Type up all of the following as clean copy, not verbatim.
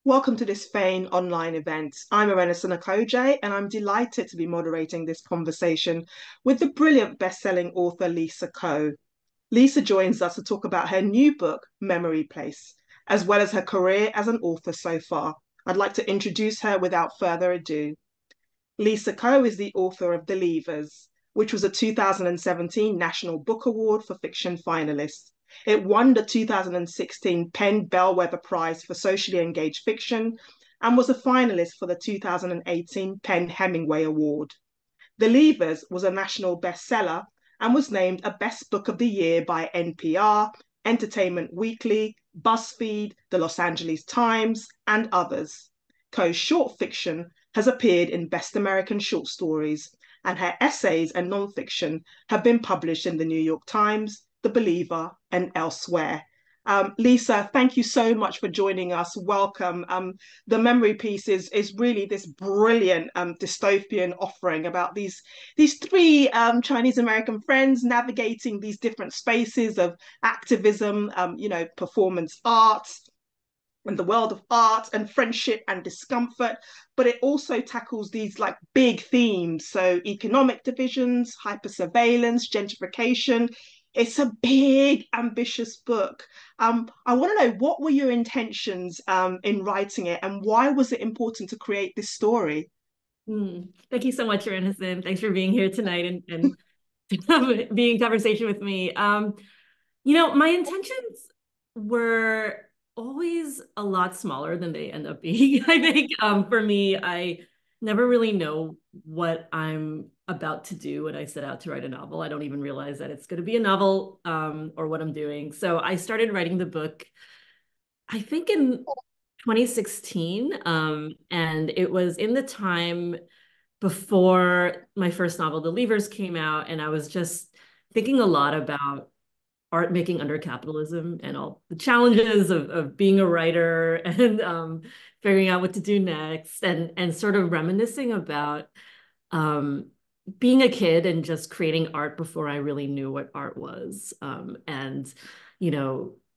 Welcome to this Fane online event. I'm Irena Sinakoje, and I'm delighted to be moderating this conversation with the brilliant best-selling author Lisa Ko. Lisa joins us to talk about her new book, Memory Place, as well as her career as an author so far. I'd like to introduce her without further ado. Lisa Ko is the author of The Leavers, which was a 2017 National Book Award for Fiction finalist. It won the 2016 PEN Bellwether Prize for Socially Engaged Fiction and was a finalist for the 2018 PEN Hemingway Award. The Leavers was a national bestseller and was named a Best Book of the Year by NPR, Entertainment Weekly, BuzzFeed, the Los Angeles Times, and others. Ko's short fiction has appeared in Best American Short Stories, and her essays and nonfiction have been published in the New York Times, The Believer, and elsewhere. Lisa, thank you so much for joining us. Welcome. The memory piece is really this brilliant dystopian offering about these three Chinese American friends navigating these different spaces of activism, performance arts, and the world of art and friendship and discomfort, but it also tackles these like big themes. So economic divisions, hypersurveillance, gentrification. It's a big, ambitious book. I want to know, what were your intentions in writing it, and why was it important to create this story? Thank you so much, Renison. Thanks for being here tonight and being in conversation with me. My intentions were always a lot smaller than they end up being. I think for me, I never really know what I'm about to do when I set out to write a novel. I don't even realize that it's going to be a novel or what I'm doing. So I started writing the book, I think in 2016, and it was in the time before my first novel, The Leavers, came out, and I was just thinking a lot about art making under capitalism and all the challenges of being a writer and figuring out what to do next and sort of reminiscing about um, being a kid and just creating art before I really knew what art was. And,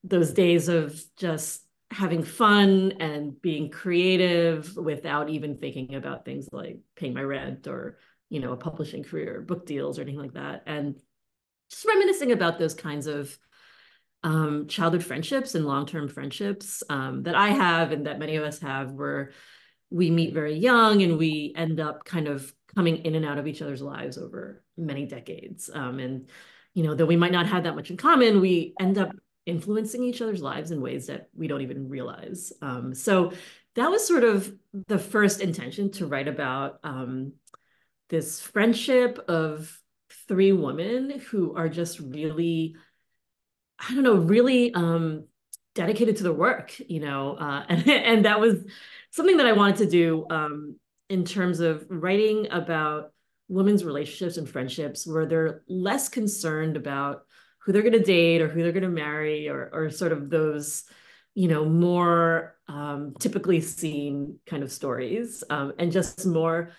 those days of just having fun and being creative without even thinking about things like paying my rent or, a publishing career, book deals or anything like that. And just reminiscing about those kinds of childhood friendships and long-term friendships that I have and that many of us have, where we meet very young and we end up kind of coming in and out of each other's lives over many decades. And, though we might not have that much in common, we end up influencing each other's lives in ways that we don't even realize. So that was sort of the first intention, to write about this friendship of three women who are just really, I don't know, really dedicated to their work, and that was something that I wanted to do in terms of writing about women's relationships and friendships, where they're less concerned about who they're going to date or who they're going to marry, or sort of those, more typically seen kind of stories, and just more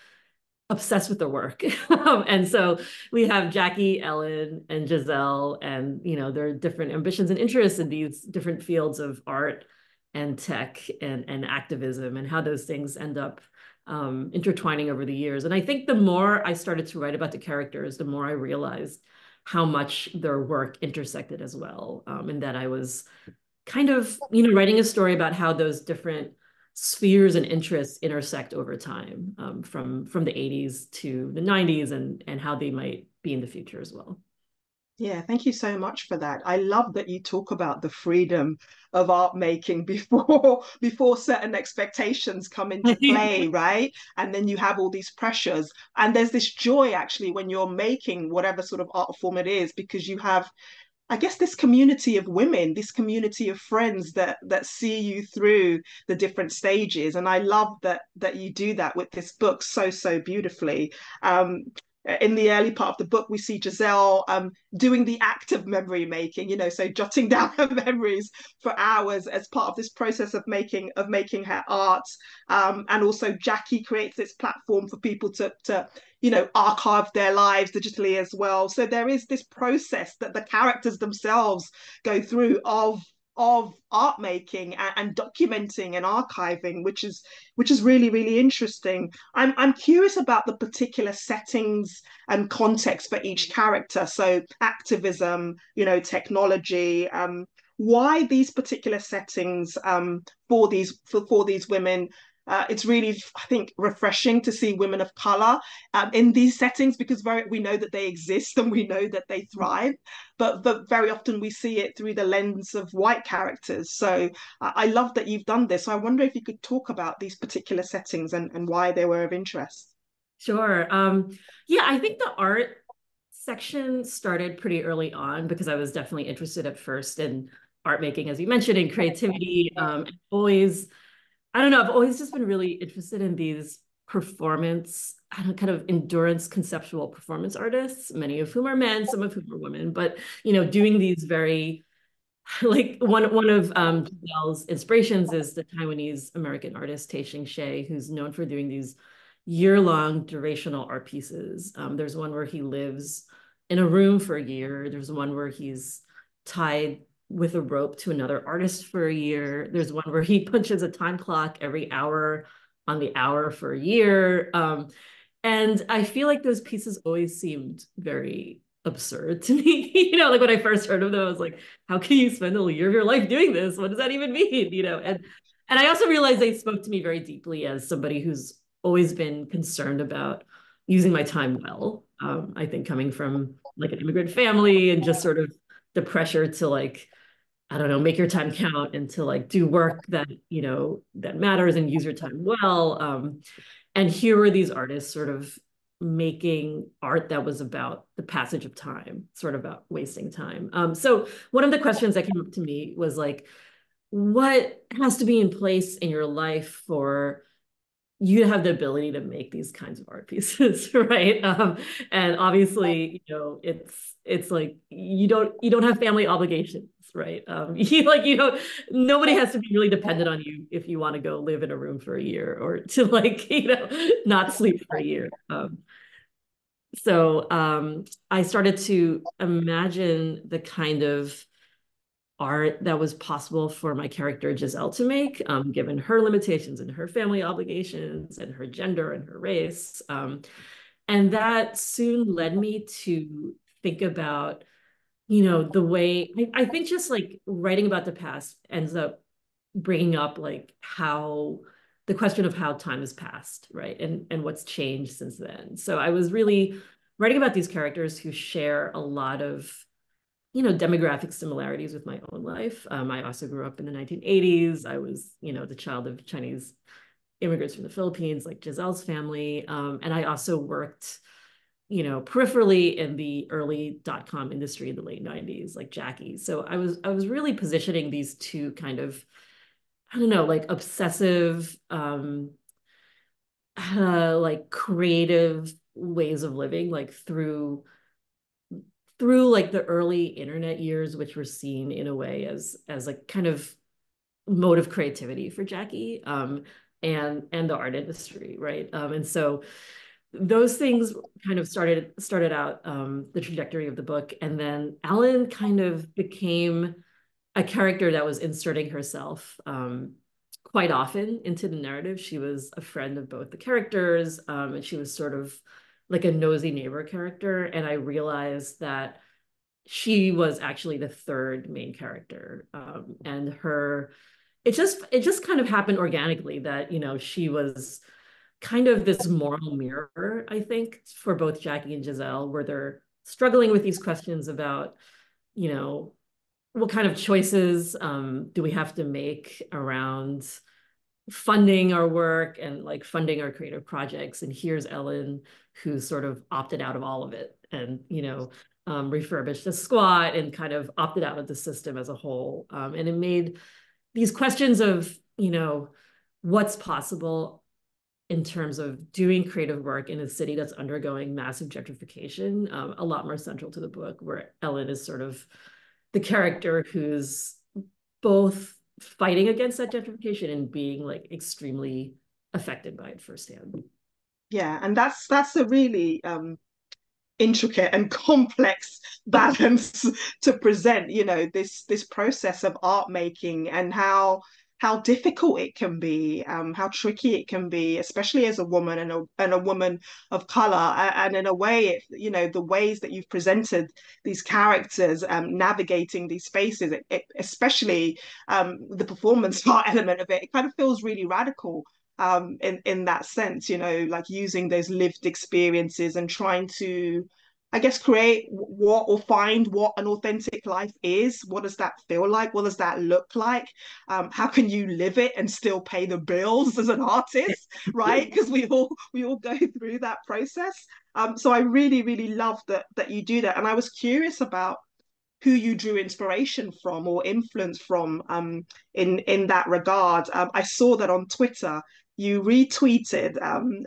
obsessed with their work. And so we have Jackie, Ellen, and Giselle, and their different ambitions and interests in these different fields of art and tech and activism, and how those things end up intertwining over the years. And I think the more I started to write about the characters, the more I realized how much their work intersected as well. And that I was kind of, writing a story about how those different spheres and interests intersect over time, from the 80s to the 90s, and how they might be in the future as well. Yeah, thank you so much for that. I love that you talk about the freedom of art making before certain expectations come into play, right? And then you have all these pressures. And there's this joy actually when you're making whatever sort of art form it is, because you have, I guess, this community of women, this community of friends that see you through the different stages. And I love that you do that with this book so beautifully. In the early part of the book, we see Giselle doing the act of memory making, so jotting down her memories for hours as part of this process of making her art. And also Jackie creates this platform for people to archive their lives digitally as well. So there is this process that the characters themselves go through of of art making and documenting and archiving, which is really, really interesting. I'm curious about the particular settings and context for each character. So activism, you know, technology, why these particular settings for these women. It's really, I think, refreshing to see women of color in these settings, because we know that they exist and we know that they thrive, but very often we see it through the lens of white characters. So I love that you've done this. So I wonder if you could talk about these particular settings and why they were of interest. Sure. Yeah, I think the art section started pretty early on because I was definitely interested at first in art making, as you mentioned, in creativity. Always, I don't know, I've always just been really interested in these performance, I don't kind of endurance conceptual performance artists, many of whom are men, some of whom are women, but doing these very like one of Giselle's inspirations is the Taiwanese American artist Taishing Shea, who's known for doing these year-long durational art pieces. There's one where he lives in a room for a year. There's one where he's tied with a rope to another artist for a year. There's one where he punches a time clock every hour on the hour for a year. And I feel like those pieces always seemed very absurd to me. Like when I first heard of them, I was like, how can you spend a year of your life doing this? What does that even mean? And I also realized they spoke to me very deeply as somebody who's always been concerned about using my time well. I think coming from like an immigrant family and just sort of the pressure to like, I don't know, make your time count and to like do work that, that matters and use your time well. And here were these artists sort of making art that was about the passage of time, sort of about wasting time. So one of the questions that came up to me was like, what has to be in place in your life for you have the ability to make these kinds of art pieces, right? And obviously, it's like you don't have family obligations, right? Nobody has to be really dependent on you if you want to go live in a room for a year or to like not sleep for a year. So I started to imagine the kind of art that was possible for my character Giselle to make, given her limitations and her family obligations and her gender and her race. And that soon led me to think about, the way I think just like writing about the past ends up bringing up like how the question of how time has passed, right? And what's changed since then. So I was really writing about these characters who share a lot of demographic similarities with my own life. I also grew up in the 1980s. I was, the child of Chinese immigrants from the Philippines, like Giselle's family. And I also worked, peripherally in the early dot-com industry in the late 90s, like Jackie. So I was really positioning these two kind of, I don't know, like obsessive, like creative ways of living, like through like the early internet years, which were seen in a way as like kind of mode of creativity for Jackie, and the art industry, right? And so those things kind of started out the trajectory of the book, and then Ellen kind of became a character that was inserting herself quite often into the narrative. She was a friend of both the characters, and she was sort of like a nosy neighbor character. And I realized that she was actually the third main character. And it just kind of happened organically that, she was kind of this moral mirror, I think, for both Jackie and Giselle, where they're struggling with these questions about, you know, what kind of choices do we have to make around funding our work and like funding our creative projects. And here's Ellen, who sort of opted out of all of it and, refurbished the squat and kind of opted out of the system as a whole. And it made these questions of, what's possible in terms of doing creative work in a city that's undergoing massive gentrification, a lot more central to the book, where Ellen is sort of the character who's both fighting against that gentrification and being like extremely affected by it firsthand. Yeah, and that's a really intricate and complex balance to present, this process of art making, and how difficult it can be, how tricky it can be, especially as a woman, and a woman of color. And in a way, the ways that you've presented these characters, navigating these spaces, especially the performance art element of it kind of feels really radical, in that sense, like using those lived experiences and trying to, I guess, create what, or find what an authentic life is. What does that feel like? What does that look like? How can you live it and still pay the bills as an artist, right? Because we all go through that process. So I really, really love that you do that. And I was curious about who you drew inspiration from or influence from, in that regard. I saw that on Twitter you retweeted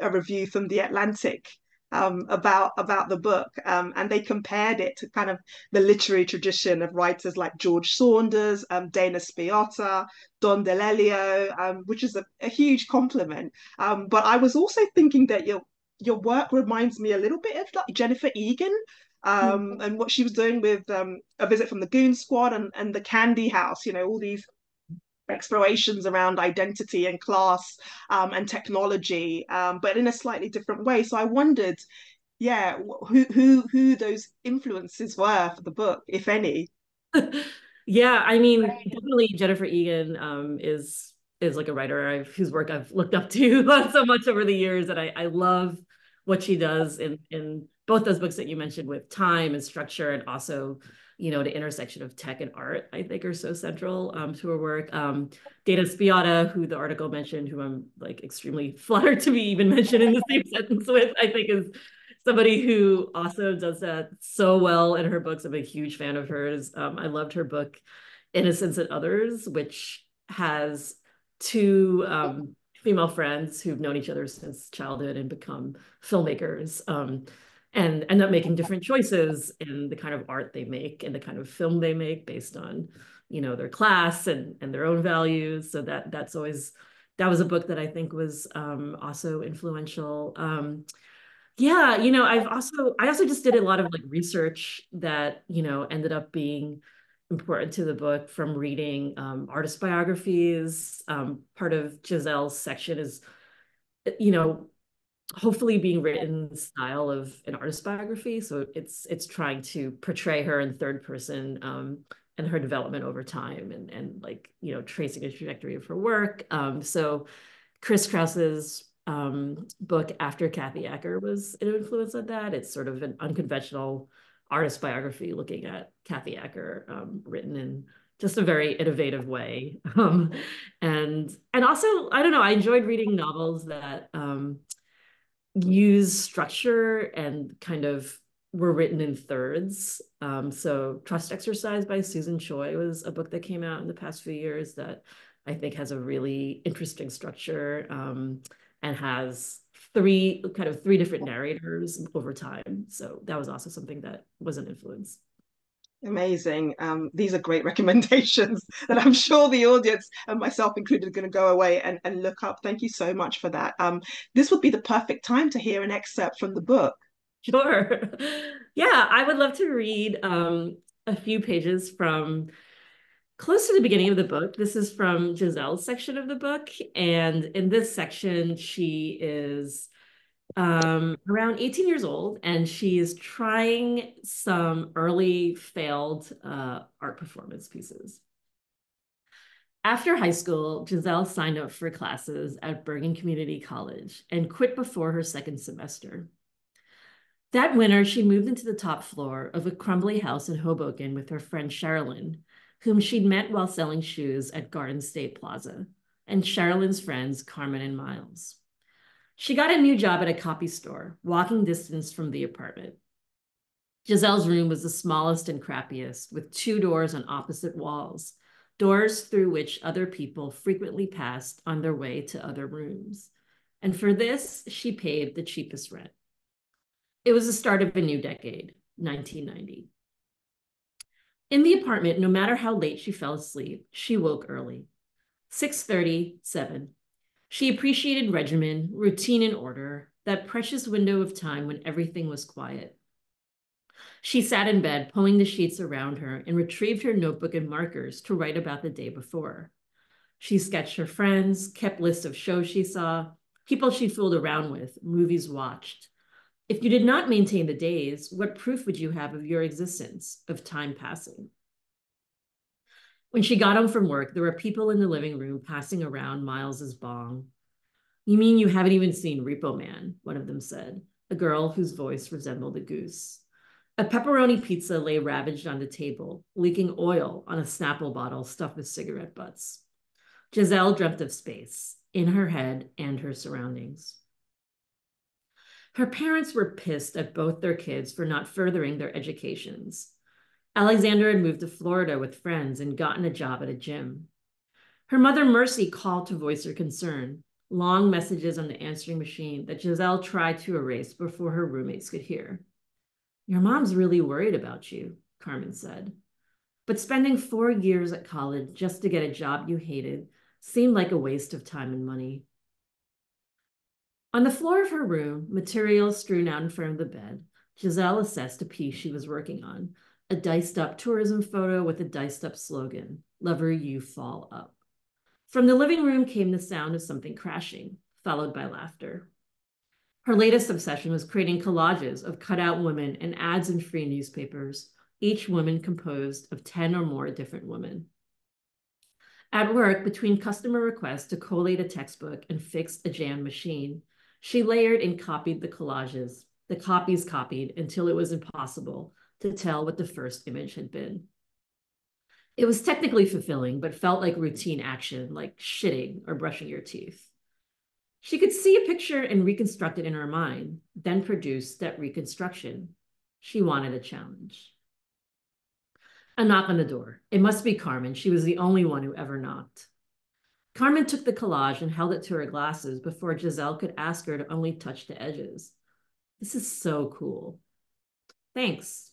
a review from The Atlantic, about the book, and they compared it to kind of the literary tradition of writers like George Saunders, Dana Spiotta, Don DeLelio, which is a huge compliment. But I was also thinking that your work reminds me a little bit of like Jennifer Egan, and what she was doing with, A Visit from the Goon Squad, and the Candy House, all these explorations around identity and class, and technology, but in a slightly different way. So I wondered, yeah, who those influences were for the book, if any. Yeah, I mean, definitely Jennifer Egan is like a writer whose work I've looked up to so much over the years, and I love what she does in both those books that you mentioned with time and structure, and also, the intersection of tech and art, I think are so central, to her work. Dana Spiotta, who the article mentioned, who I'm like extremely flattered to be even mentioned in the same sentence with, I think is somebody who also does that so well in her books. I'm a huge fan of hers. I loved her book, Innocence and Others, which has two female friends who've known each other since childhood and become filmmakers, and end up making different choices in the kind of art they make and the kind of film they make based on, their class and their own values. So that was a book that I think was also influential. Yeah, I also just did a lot of like research that, ended up being important to the book from reading artist biographies. Part of Giselle's section is, you know, hopefully being written in the style of an artist biography. So it's trying to portray her in third person, and her development over time, and like, tracing a trajectory of her work. So Chris Krause's book After Kathy Acker was an influence on that. It's sort of an unconventional artist biography looking at Kathy Acker, written in just a very innovative way. And also, I don't know, I enjoyed reading novels that use structure and kind of were written in thirds. So Trust Exercise by Susan Choi was a book that came out in the past few years that I think has a really interesting structure, and has three different narrators over time. So that was also something that was an influence. Amazing. These are great recommendations that I'm sure the audience, and myself included, are going to go away and look up. Thank you so much for that. This would be the perfect time to hear an excerpt from the book. Sure. Yeah, I would love to read a few pages from close to the beginning of the book. This is from Giselle's section of the book. And in this section, she is around 18 years old, and she is trying some early failed art performance pieces. After high school, Giselle signed up for classes at Bergen Community College and quit before her second semester. That winter, she moved into the top floor of a crumbly house in Hoboken with her friend Sherilyn, whom she'd met while selling shoes at Garden State Plaza, and Sherilyn's friends, Carmen and Miles. She got a new job at a copy store, walking distance from the apartment. Giselle's room was the smallest and crappiest, with two doors on opposite walls, doors through which other people frequently passed on their way to other rooms. And for this, she paid the cheapest rent. It was the start of a new decade, 1990. In the apartment, no matter how late she fell asleep, she woke early. 6:30, 7. She appreciated regimen, routine and order, that precious window of time when everything was quiet. She sat in bed, pulling the sheets around her, and retrieved her notebook and markers to write about the day before. She sketched her friends, kept lists of shows she saw, people she fooled around with, movies watched. If you did not maintain the days, what proof would you have of your existence, of time passing? When she got home from work, there were people in the living room passing around Miles's bong. You mean you haven't even seen Repo Man? One of them said, a girl whose voice resembled a goose. A pepperoni pizza lay ravaged on the table, leaking oil on a Snapple bottle stuffed with cigarette butts. Giselle dreamt of space, in her head and her surroundings. Her parents were pissed at both their kids for not furthering their educations. Alexander had moved to Florida with friends and gotten a job at a gym. Her mother, Mercy, called to voice her concern, long messages on the answering machine that Giselle tried to erase before her roommates could hear. Your mom's really worried about you, Carmen said. But spending 4 years at college just to get a job you hated seemed like a waste of time and money. On the floor of her room, materials strewn out in front of the bed, Giselle assessed a piece she was working on, a diced-up tourism photo with a diced-up slogan, Lover You Fall Up. From the living room came the sound of something crashing, followed by laughter. Her latest obsession was creating collages of cut-out women and ads in free newspapers, each woman composed of 10 or more different women. At work, between customer requests to collate a textbook and fix a jammed machine, she layered and copied the collages, the copies copied until it was impossible to tell what the first image had been. It was technically fulfilling, but felt like routine action, like shitting or brushing your teeth. She could see a picture and reconstruct it in her mind, then produce that reconstruction. She wanted a challenge. A knock on the door. It must be Carmen. She was the only one who ever knocked. Carmen took the collage and held it to her glasses before Giselle could ask her to only touch the edges. This is so cool. Thanks.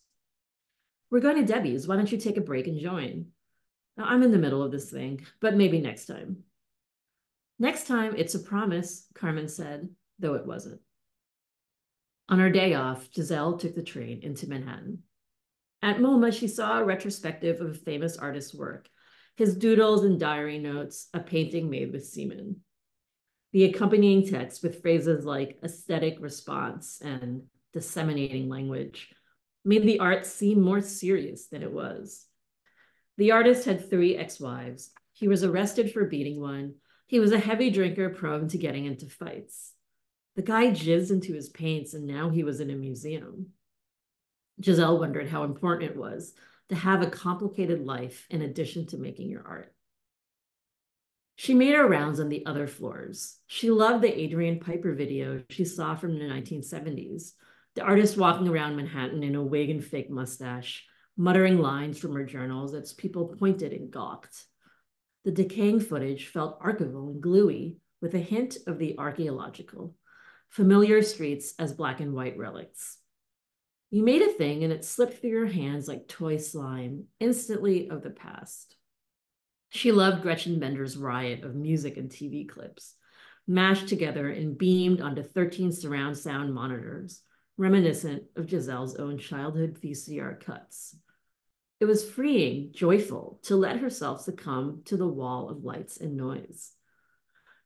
We're going to Debbie's. Why don't you take a break and join? Now, I'm in the middle of this thing, but maybe next time. Next time, it's a promise, Carmen said, though it wasn't. On her day off, Giselle took the train into Manhattan. At MoMA, she saw a retrospective of a famous artist's work, his doodles and diary notes, a painting made with semen. The accompanying text with phrases like aesthetic response and disseminating language made the art seem more serious than it was. The artist had 3 ex-wives. He was arrested for beating one. He was a heavy drinker prone to getting into fights. The guy jizzed into his paints and now he was in a museum. Giselle wondered how important it was to have a complicated life in addition to making your art. She made her rounds on the other floors. She loved the Adrian Piper video she saw from the 1970s, the artist walking around Manhattan in a wig and fake mustache, muttering lines from her journals as people pointed and gawked. The decaying footage felt archival and gluey, with a hint of the archaeological, familiar streets as black and white relics. You made a thing and it slipped through your hands like toy slime, instantly of the past. She loved Gretchen Bender's riot of music and TV clips, mashed together and beamed onto 13 surround sound monitors, reminiscent of Giselle's own childhood VCR cuts. It was freeing, joyful, to let herself succumb to the wall of lights and noise.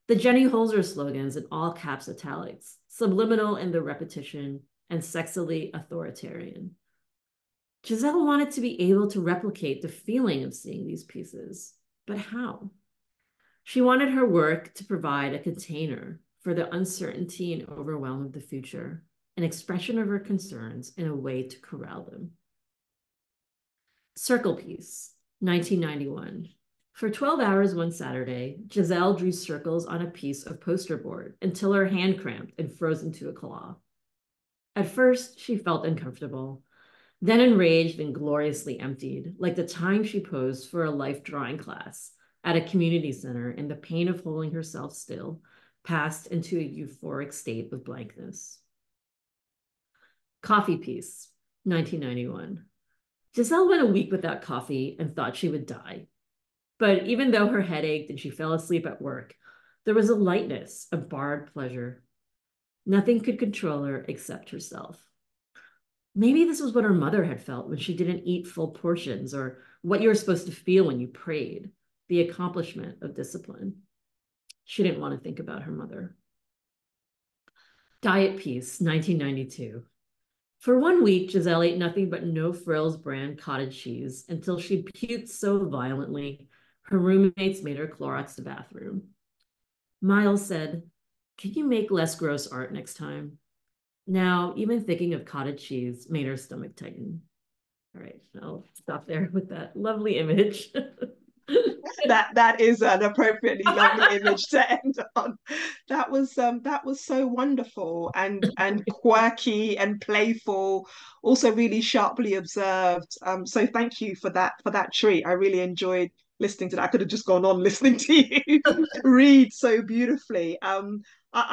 The Jenny Holzer slogans in all caps italics, subliminal in the repetition, and sexily authoritarian. Giselle wanted to be able to replicate the feeling of seeing these pieces, but how? She wanted her work to provide a container for the uncertainty and overwhelm of the future, an expression of her concerns and a way to corral them. Circle Piece, 1991. For 12 hours one Saturday, Giselle drew circles on a piece of poster board until her hand cramped and froze into a claw. At first, she felt uncomfortable, then enraged and gloriously emptied, like the time she posed for a life drawing class at a community center and the pain of holding herself still passed into a euphoric state of blankness. Coffee Piece, 1991. Giselle went a week without coffee and thought she would die. But even though her head ached and she fell asleep at work, there was a lightness, a barred pleasure. Nothing could control her except herself. Maybe this was what her mother had felt when she didn't eat full portions, or what you were supposed to feel when you prayed, the accomplishment of discipline. She didn't want to think about her mother. Diet Piece, 1992. For 1 week, Giselle ate nothing but No Frills brand cottage cheese until she puked so violently her roommates made her Clorox the bathroom. Miles said, "Can you make less gross art next time?" Now, even thinking of cottage cheese made her stomach tighten. All right, I'll stop there with that lovely image. That is an appropriately lovely image to end on. That was so wonderful and quirky and playful, also really sharply observed. So thank you for that treat. I really enjoyed listening to that. I could have just gone on listening to you read so beautifully. I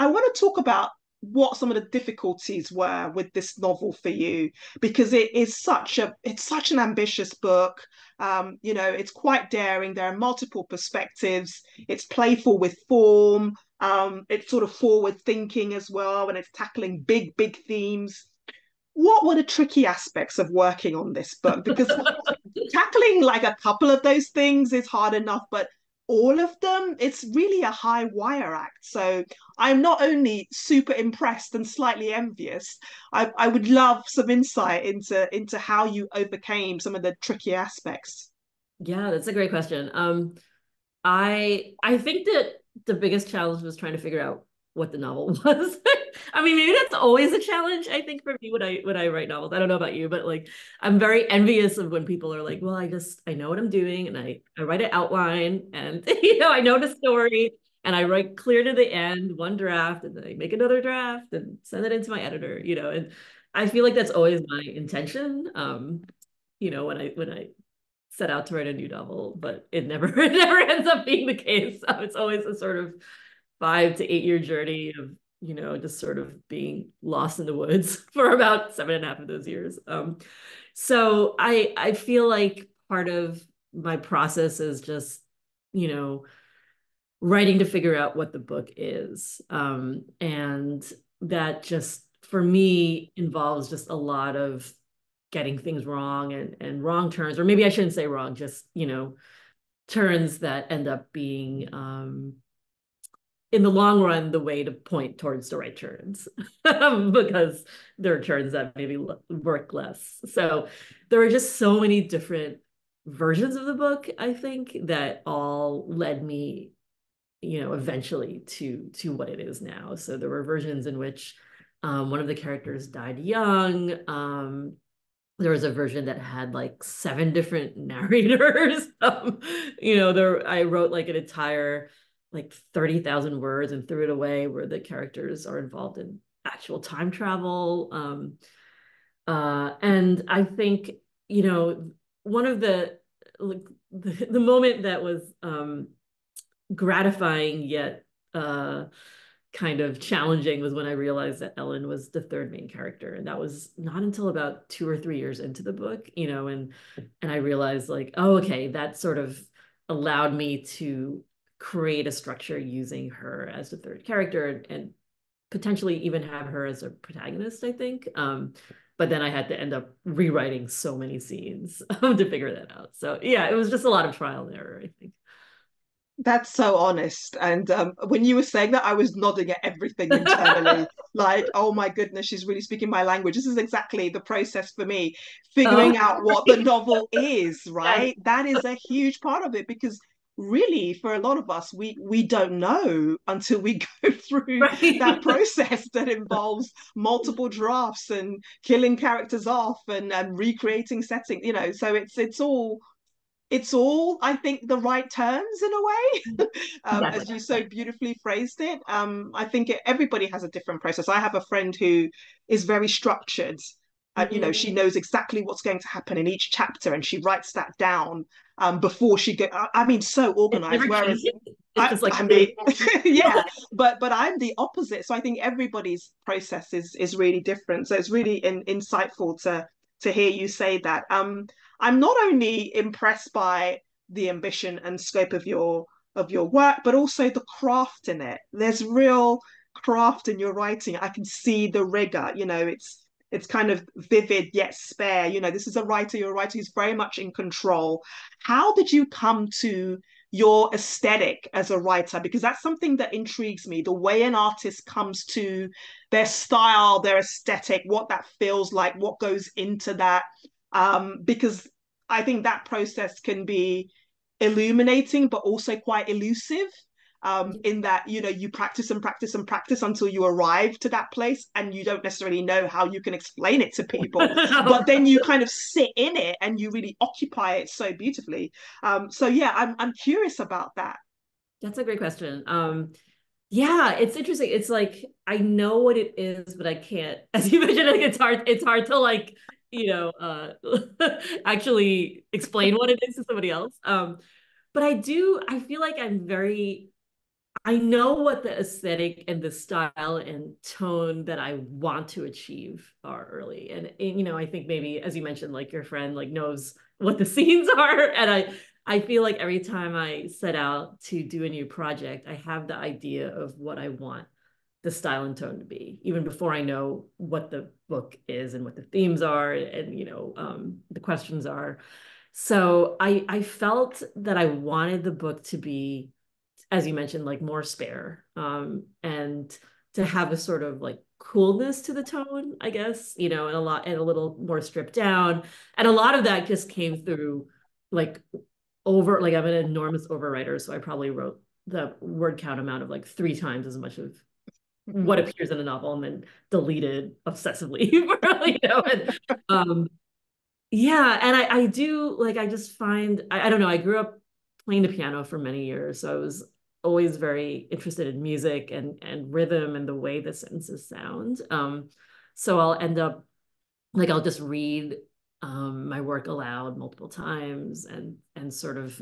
want to talk about what some of the difficulties were with this novel for you, because it's such an ambitious book. You know, it's quite daring. There are multiple perspectives. It's playful with form. It's sort of forward thinking as well, and it's tackling big themes. What were the tricky aspects of working on this book? Because tackling like a couple of those things is hard enough, but all of them, it's really a high wire act. So I'm not only super impressed and slightly envious, I would love some insight into how you overcame some of the tricky aspects. Yeah, that's a great question. I think that the biggest challenge was trying to figure out what the novel was. I mean, maybe that's always a challenge, I think, for me when I write novels. I don't know about you, but like I'm very envious of when people are like, well, I know what I'm doing, and I write an outline, and I know the story, and I write clear to the end, one draft, and then I make another draft and send it into my editor, and I feel like that's always my intention. When I set out to write a new novel, but it never it never ends up being the case. So it's always a sort of 5 to 8 year journey of just sort of being lost in the woods for about 7.5 of those years. So I feel like part of my process is just you know writing to figure out what the book is, and that just for me involves just a lot of getting things wrong and wrong turns, or maybe I shouldn't say wrong, just turns that end up being in the long run the way to point towards the right turns because there are turns that maybe work less. So there are just so many different versions of the book, I think, that all led me eventually to what it is now. So there were versions in which one of the characters died young. There was a version that had like 7 different narrators. I wrote like an entire like 30,000 words and threw it away, where the characters are involved in actual time travel. And I think, one of like the moment that was gratifying yet kind of challenging was when I realized that Ellen was the third main character. And that was not until about 2 or 3 years into the book, and I realized like, oh, okay, that sort of allowed me to create a structure using her as the third character, and potentially even have her as a protagonist, I think. But then I had to end up rewriting so many scenes to figure that out. So yeah, it was just a lot of trial and error, I think. That's so honest. And when you were saying that, I was nodding at everything internally. Like, oh my goodness, she's really speaking my language. This is exactly the process for me, Oh, figuring out what the novel is, yes, right? That is a huge part of it, because really for a lot of us we don't know until we go through that right. process that involves multiple drafts and killing characters off and recreating setting, so it's all I think the right terms in a way, Exactly. as you so beautifully phrased it. I think everybody has a different process. I have a friend who is very structured. She Mhm. knows exactly what's going to happen in each chapter, and she writes that down before she go. I mean, so It organized. never Whereas changes. It's just like, I mean, yeah, but I'm the opposite. So I think everybody's process is really different. So it's really insightful to hear you say that. I'm not only impressed by the ambition and scope of your work, but also the craft in it. There's real craft in your writing. I can see the rigor. it's kind of vivid yet spare. You know, this is a writer, you're a writer who's very much in control. How did you come to your aesthetic as a writer? Because that's something that intrigues me, the way an artist comes to their style, their aesthetic, what that feels like, what goes into that. Because I think that process can be illuminating, but also quite elusive. In that, you know, you practice and practice and practice until you arrive to that place, and you don't necessarily know how you can explain it to people, but then you kind of sit in it and you really occupy it so beautifully. So yeah, I'm curious about that. That's a great question. Yeah, it's interesting. It's like I know what it is, but I can't. As you mentioned, like it's hard to like, actually explain what it is to somebody else. But I feel like I know what the aesthetic and the style and tone that I want to achieve are early. And I think maybe as you mentioned, like your friend like knows what the scenes are. And I feel like every time I set out to do a new project, I have the idea of what I want the style and tone to be, even before I know what the book is and what the themes are and the questions are. So I felt that I wanted the book to be, as you mentioned, like more spare, and to have a sort of like coolness to the tone, I guess, and a little more stripped down. And a lot of that just came through like like I'm an enormous overwriter, so I probably wrote the word count amount of like 3 times as much of what appears in a novel and then deleted obsessively. And yeah, and I do like I just find I don't know, I grew up playing the piano for many years, so I was always very interested in music and rhythm and the way the sentences sound. So I'll end up like I'll just read my work aloud multiple times and sort of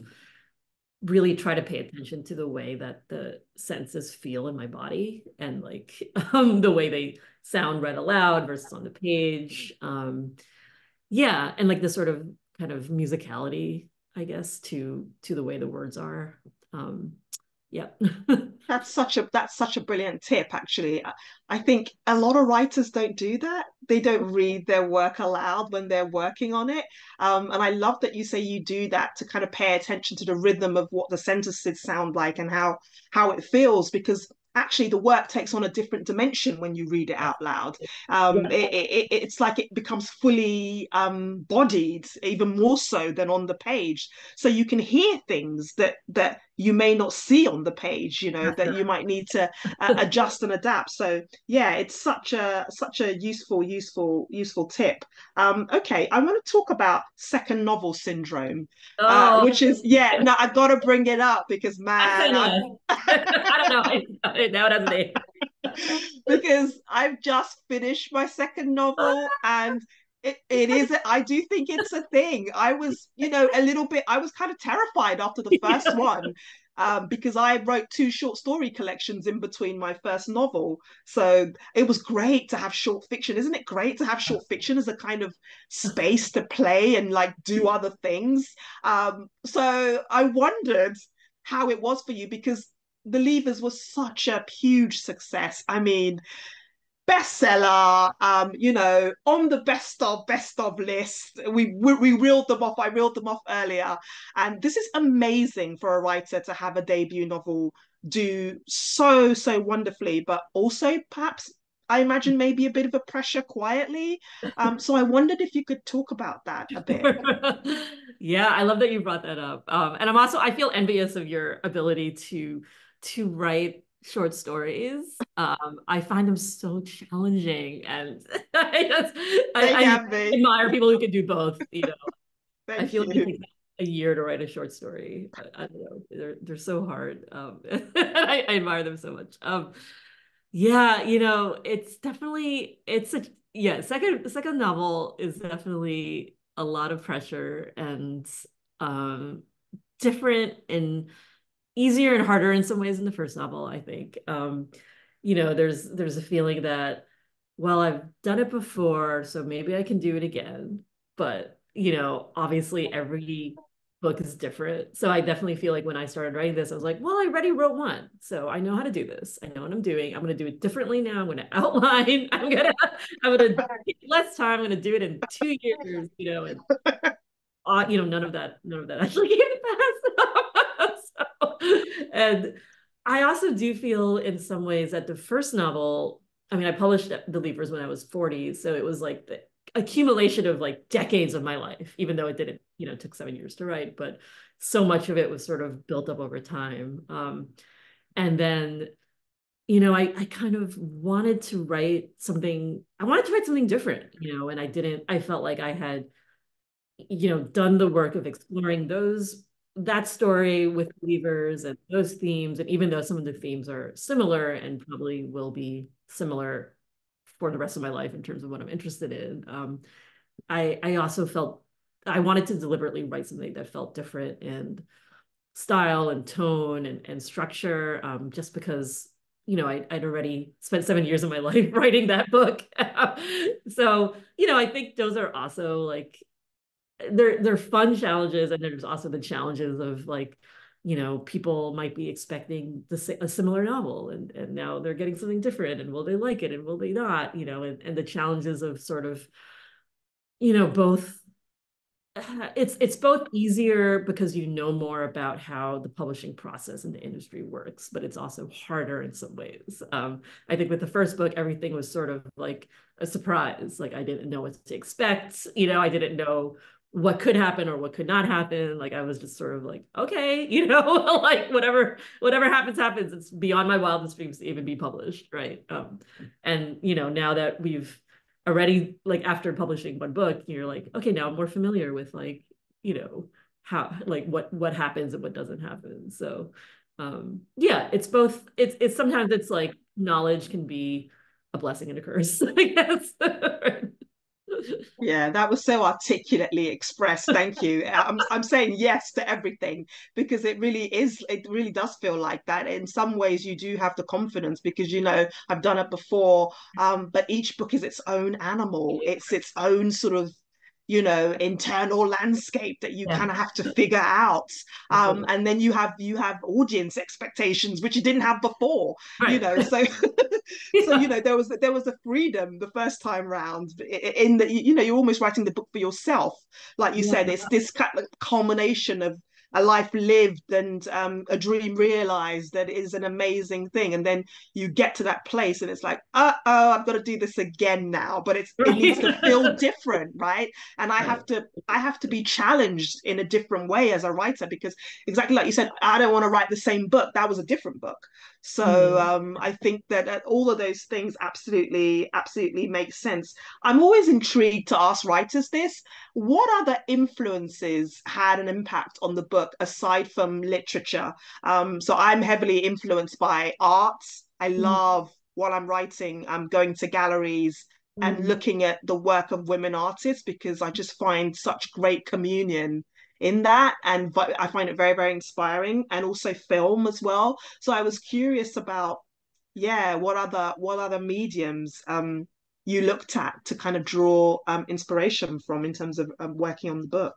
really try to pay attention to the way that the sentences feel in my body and like the way they sound read aloud versus on the page. Yeah, and like the sort of kind of musicality, I guess, to the way the words are. Yeah. That's such a brilliant tip, actually. I think a lot of writers don't do that. They don't read their work aloud when they're working on it. And I love that you say you do that to kind of pay attention to the rhythm of what the sentences sound like and how it feels, because actually the work takes on a different dimension when you read it out loud. It's like it becomes fully bodied, even more so than on the page. So you can hear things that you may not see on the page, that you might need to adjust and adapt. So yeah, it's such a useful tip. Okay, I want to talk about second novel syndrome, Oh, which is, yeah, no, I got to bring it up because that's man, kind I've of, I don't know. Now it has a name. because I've just finished my second novel, and it is, I do think it's a thing. I was, a little bit, I was kind of terrified after the first Yeah. one, because I wrote 2 short story collections in between my first novel. So it was great to have short fiction. Isn't it great to have short fiction as a kind of space to play and like do other things? So I wondered how it was for you, because the Levers was such a huge success. I mean, bestseller, on the best of list. We reeled them off. I reeled them off earlier, and this is amazing for a writer to have a debut novel do so wonderfully, but also perhaps I imagine maybe a bit of a pressure quietly. So I wondered if you could talk about that a bit. Yeah, I love that you brought that up. And I feel envious of your ability to write short stories. I find them so challenging, and They I can be. admire people who can do both. I Thank feel like it you. takes a year to write a short story. I don't know. They're so hard. I admire them so much. Yeah, it's definitely it's a yeah, second novel is definitely a lot of pressure and um different and easier and harder in some ways than the first novel, I think. There's a feeling that, well, I've done it before, so maybe I can do it again. But, obviously book is different. So I definitely feel like when I started writing this, I was like, well, I already wrote one. So I know how to do this. I know what I'm doing. I'm going to do it differently now. I'm going to outline. I'm going to take less time. I'm going to do it in 2 years, and none of that actually came to pass. And I also do feel in some ways that the first novel, I mean, I published The Leavers when I was 40, so it was like the accumulation of like decades of my life, even though it didn't, it took 7 years to write, but so much of it was sort of built up over time. And then, I kind of wanted to write something, different, and I felt like I had done the work of exploring that story with Weavers and those themes. And even though some of the themes are similar and probably will be similar for the rest of my life in terms of what I'm interested in, I also felt I wanted to deliberately write something that felt different in style and tone and structure, just because I'd already spent 7 years of my life writing that book. So, I think those are also like they're fun challenges, and there's also the challenges of like people might be expecting a similar novel, and now they're getting something different, and will they like it and will they not, and the challenges of sort of both. It's both easier because you know more about how the publishing process in the industry works, but it's also harder in some ways. I think with the first book, everything was sort of like a surprise. Like I didn't know what to expect. I didn't know what could happen or what could not happen. Like I was just sort of like, okay, like whatever happens. It's beyond my wildest dreams to even be published, right? And now that we've already, like after publishing one book, you're like, okay, now I'm more familiar with like, how like what happens and what doesn't happen. So yeah, it's both. It's sometimes it's like knowledge can be a blessing and a curse, I guess. Yeah, that was so articulately expressed. Thank you. I'm saying yes to everything because it really does feel like that. In some ways, you do have the confidence because, I've done it before. But each book is its own animal. It's its own sort of internal landscape that you Yeah, kind of have to figure out. absolutely. And then you have audience expectations which you didn't have before, Right. so so Yeah. there was a freedom the first time round in that you're almost writing the book for yourself. Like you said, it's this kind of culmination of a life lived and a dream realized that is an amazing thing, and then you get to that place and it's like, I've got to do this again now, but it needs to feel Right. different, right? And I have to be challenged in a different way as a writer because exactly like you said, I don't want to write the same book. That was a different book. So Mm. I think that all of those things absolutely make sense. I'm always intrigued to ask writers this: what other influences had an impact on the book aside from literature? So I'm heavily influenced by art. I Mm. love, while I'm writing, I'm going to galleries and Mm. looking at the work of women artists because I just find such great communion in that, and I find it very, very inspiring, and also film as well. So I was curious about, yeah, what other mediums you looked at to kind of draw inspiration from in terms of working on the book.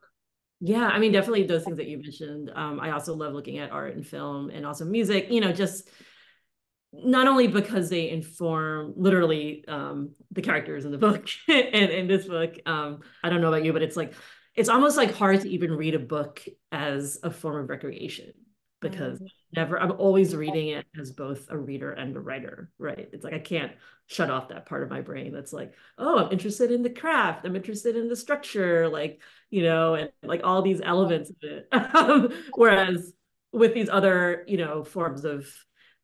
Yeah, I mean, definitely those things that you mentioned. I also love looking at art and film and also music, just not only because they inform literally the characters in the book and in this book. I don't know about you, but it's almost like hard to even read a book as a form of recreation because Mm. I'm always reading it as both a reader and a writer, right? It's like I can't shut off that part of my brain that's like, oh, I'm interested in the craft, I'm interested in the structure, like, and like all these elements of it. Whereas with these other, forms of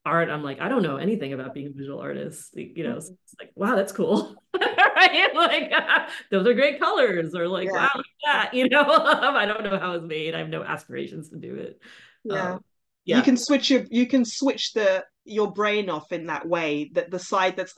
art, I'm like, I don't know anything about being a visual artist, so it's like, wow, that's cool. Right? Like, those are great colors, or like, Yeah, wow, look at that, I don't know how it's made. I have no aspirations to do it. yeah. Um, You yeah. can switch your brain off in that way, that the side that's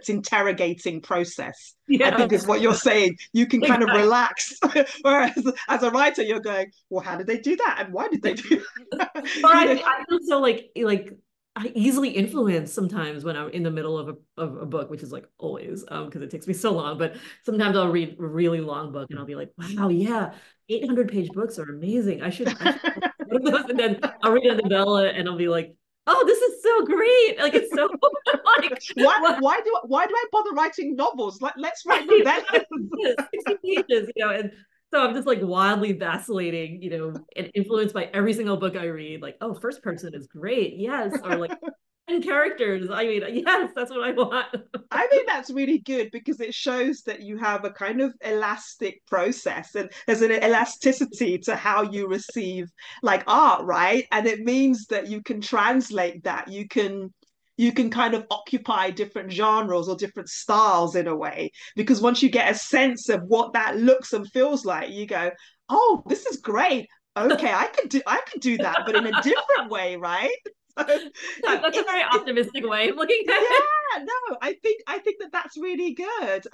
interrogating process, I Yeah. think is what you're saying. You can kind of Exactly. relax. Whereas as a writer, you're going, well, how did they do that? And why did they do that? Or you know, I feel so like I easily influence sometimes when I'm in the middle of a book, which is like always, because it takes me so long. But sometimes I'll read a really long book and I'll be like, wow, yeah, 800-page books are amazing. I should have one of those. And then I'll read a novella and I'll be like, oh, this is so great. Like it's so like what why do I bother writing novels? Let's write novellas. 60 pages, and so I'm just like wildly vacillating, and influenced by every single book I read. Like, oh, first person is great. Yes. Or like 10 characters. I mean, yes, that's what I want. I think that's really good because it shows that you have a kind of elastic process and there's an elasticity to how you receive like art, right? And it means that you can translate that. You can kind of occupy different genres or different styles in a way because once you get a sense of what that looks and feels like, you go, "Oh, this is great. Okay, I could do that, but in a different way, right?" So That's a very optimistic way of looking at it. yeah, no, I think that that's really good.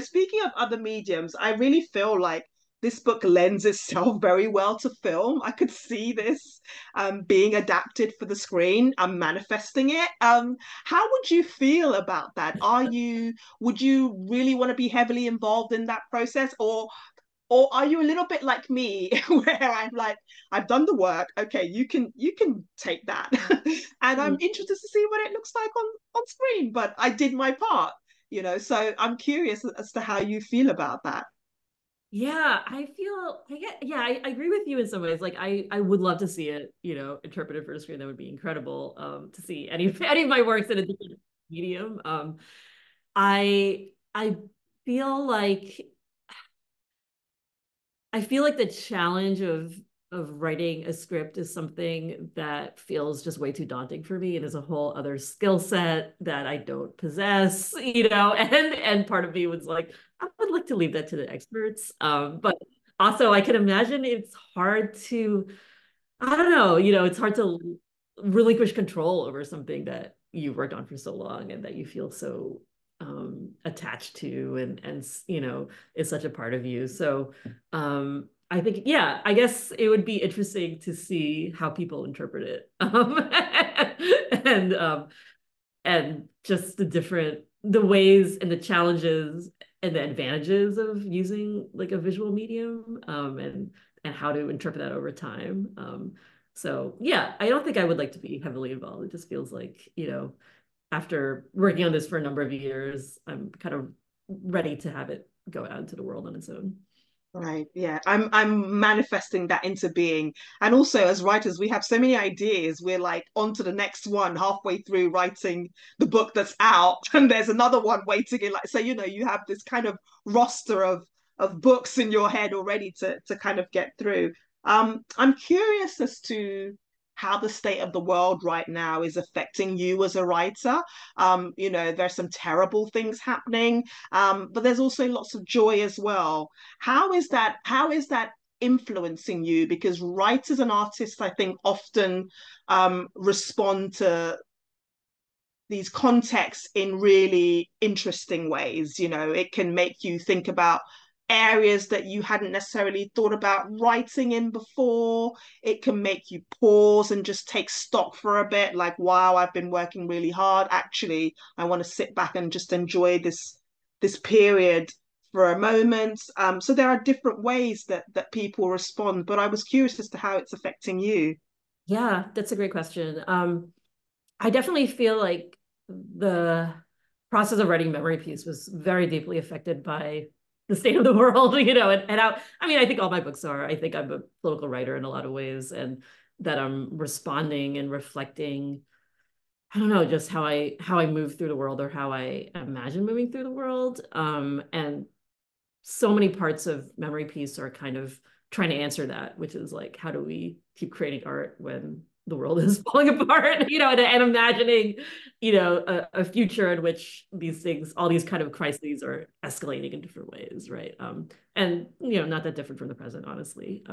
Speaking of other mediums, I really feel like this book lends itself very well to film. I could see this being adapted for the screen. I'm manifesting it. How would you feel about that? Would you really want to be heavily involved in that process, or are you a little bit like me where I'm like, I've done the work, okay, you can take that. And I'm interested to see what it looks like on screen, but I did my part. So I'm curious as to how you feel about that. Yeah, I agree with you in some ways. Like I would love to see it, interpreted for the screen. That would be incredible. To see any of my works in a different medium. I feel like I feel like the challenge of writing a script is something that feels just way too daunting for me and is a whole other skill set that I don't possess, and part of me was like, I would like to leave that to the experts. But also I can imagine it's hard to, I don't know, it's hard to relinquish control over something that you worked on for so long and that you feel so attached to and is such a part of you. So I think, yeah, I guess it would be interesting to see how people interpret it. And just the ways and the challenges and the advantages of using like a visual medium, and how to interpret that over time. So yeah, I don't think I would like to be heavily involved. It just feels like, after working on this for a number of years, I'm kind of ready to have it go out into the world on its own. Right. Yeah. I'm manifesting that into being. And also as writers, we have so many ideas. We're like on to the next one, halfway through writing the book that's out, and there's another one waiting in like so you have this kind of roster of books in your head already to kind of get through. I'm curious as to how the state of the world right now is affecting you as a writer. There's some terrible things happening, but there's also lots of joy as well. How is that influencing you? Because writers and artists, I think, often respond to these contexts in really interesting ways. It can make you think about areas that you hadn't necessarily thought about writing in before. It can make you pause and just take stock for a bit, like, wow, I've been working really hard. Actually, I want to sit back and just enjoy this period for a moment. So there are different ways that people respond, but I was curious as to how it's affecting you. Yeah, that's a great question. I definitely feel like the process of writing Memory Piece was very deeply affected by the state of the world, and how, I mean, I think all my books are. I think I'm a political writer in a lot of ways, and that I'm responding and reflecting, I don't know, just how I move through the world or how I imagine moving through the world. And so many parts of Memory Piece are kind of trying to answer that, which is like, how do we keep creating art when the world is falling apart, and imagining, a future in which these things, all these kind of crises are escalating in different ways, right? And, not that different from the present, honestly.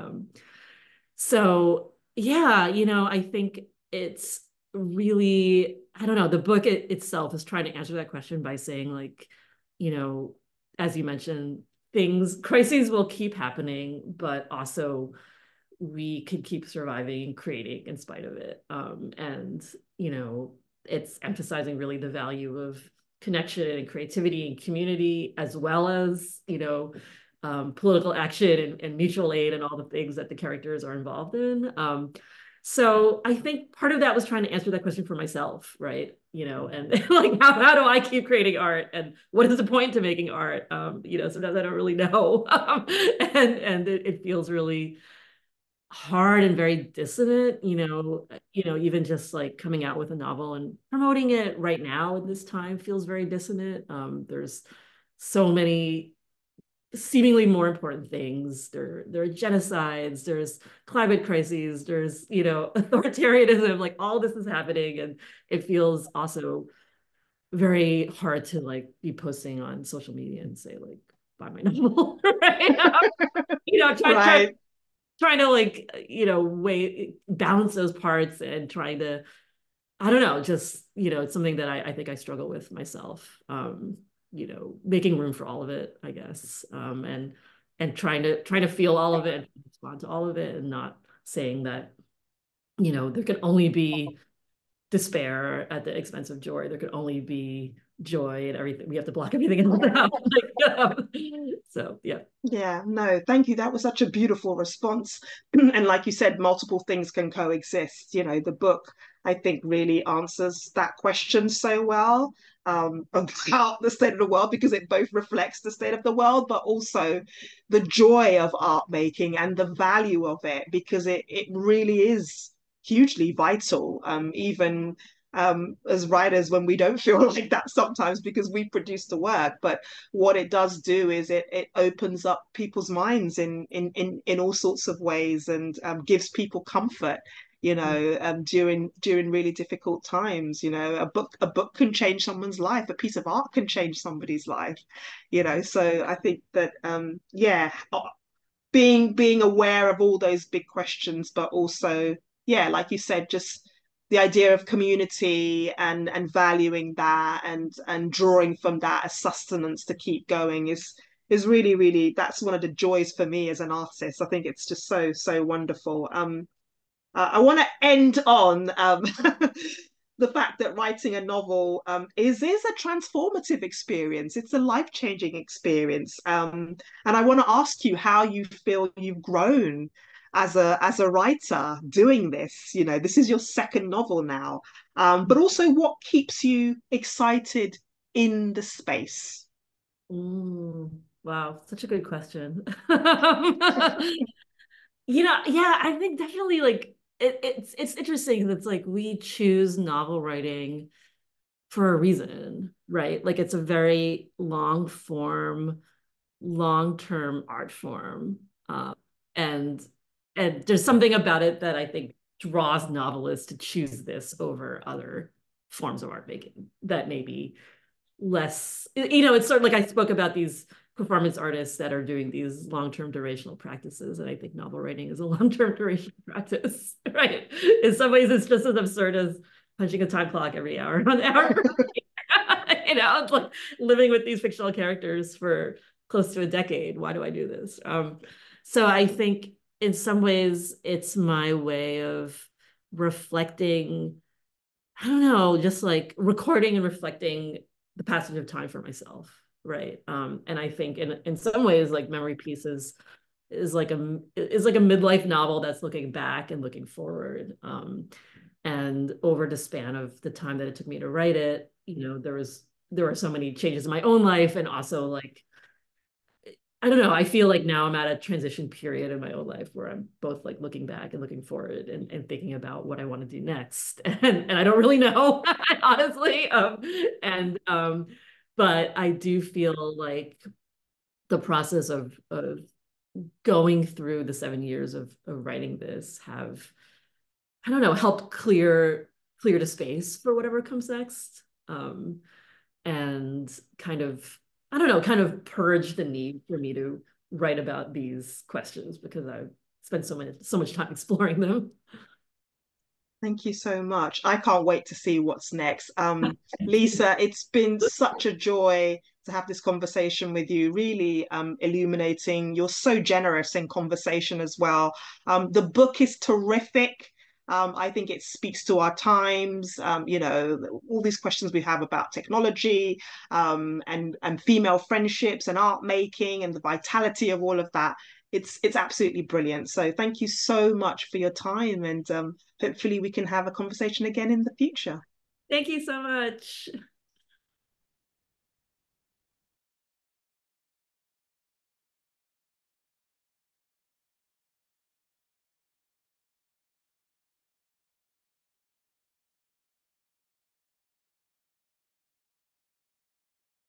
So yeah, I think it's really, I don't know, the book itself is trying to answer that question by saying like, you know, as you mentioned, crises will keep happening, but also we could keep surviving and creating in spite of it. And, you know, it's emphasizing really the value of connection and creativity and community, as well as, you know, political action and mutual aid and all the things that the characters are involved in. So I think part of that was trying to answer that question for myself, right? You know, and like how do I keep creating art, and what is the point to making art? You know, sometimes I don't really know, and it feels really hard and very dissonant. Even just like coming out with a novel and promoting it right now at this time feels very dissonant. There's so many seemingly more important things. There are genocides, there's climate crises, there's, you know, authoritarianism, like all this is happening. And it feels also very hard to like be posting on social media and say like, buy my novel, right? You know, Right. trying to like, you know, balance those parts and trying to, I don't know, just, you know, it's something that I think I struggle with myself. You know, making room for all of it, I guess. And trying to feel all of it and respond to all of it, and not saying that, you know, there can only be despair at the expense of joy. There could only be joy, and everything. We have to block everything else out. So yeah. Yeah, no, thank you. That was such a beautiful response. And like you said, multiple things can coexist. You know, the book, I think, really answers that question so well, about the state of the world, because it both reflects the state of the world, but also the joy of art making and the value of it, because it really is hugely vital, even as writers, when we don't feel like that sometimes because we produce the work. But what it does do is it opens up people's minds in all sorts of ways, and gives people comfort, you know, during really difficult times. You know, a book can change someone's life, a piece of art can change somebody's life, you know. So I think that yeah, being aware of all those big questions, but also, yeah, like you said, just the idea of community and valuing that, and drawing from that as sustenance to keep going is really, really, that's one of the joys for me as an artist. I think it's just so wonderful. I want to end on the fact that writing a novel is a transformative experience. It's a life-changing experience, and I want to ask you how you feel you've grown as a writer doing this. You know, this is your second novel now, but also what keeps you excited in the space. Wow, such a good question. Yeah, I think definitely like it's interesting because it's like we choose novel writing for a reason, right? Like it's a very long form, long-term art form. And and there's something about it that I think draws novelists to choose this over other forms of art making that maybe less, you know, it's sort of like I spoke about these performance artists that are doing these long-term durational practices, and I think novel writing is a long-term durational practice, right? In some ways it's just as absurd as punching a time clock every hour on the hour. You know, like living with these fictional characters for close to a decade. Why do I do this? So I think in some ways it's my way of reflecting, I don't know, just like recording and reflecting the passage of time for myself, right? And I think in some ways, like Memory Piece is like a midlife novel that's looking back and looking forward. And over the span of the time that it took me to write it, you know, there were so many changes in my own life, and also like I don't know. I feel like now I'm at a transition period in my own life where I'm both like looking back and looking forward, and thinking about what I want to do next. And I don't really know, honestly. And But I do feel like the process of going through the 7 years of writing this have, I don't know, helped clear the space for whatever comes next. And kind of, I don't know, kind of purge the need for me to write about these questions because I've spent so much time exploring them. Thank you so much. I can't wait to see what's next. Lisa, it's been such a joy to have this conversation with you, really illuminating. You're so generous in conversation as well. The book is terrific. I think it speaks to our times, all these questions we have about technology, and female friendships and art making and the vitality of all of that. It's absolutely brilliant. So thank you so much for your time, and hopefully we can have a conversation again in the future. Thank you so much.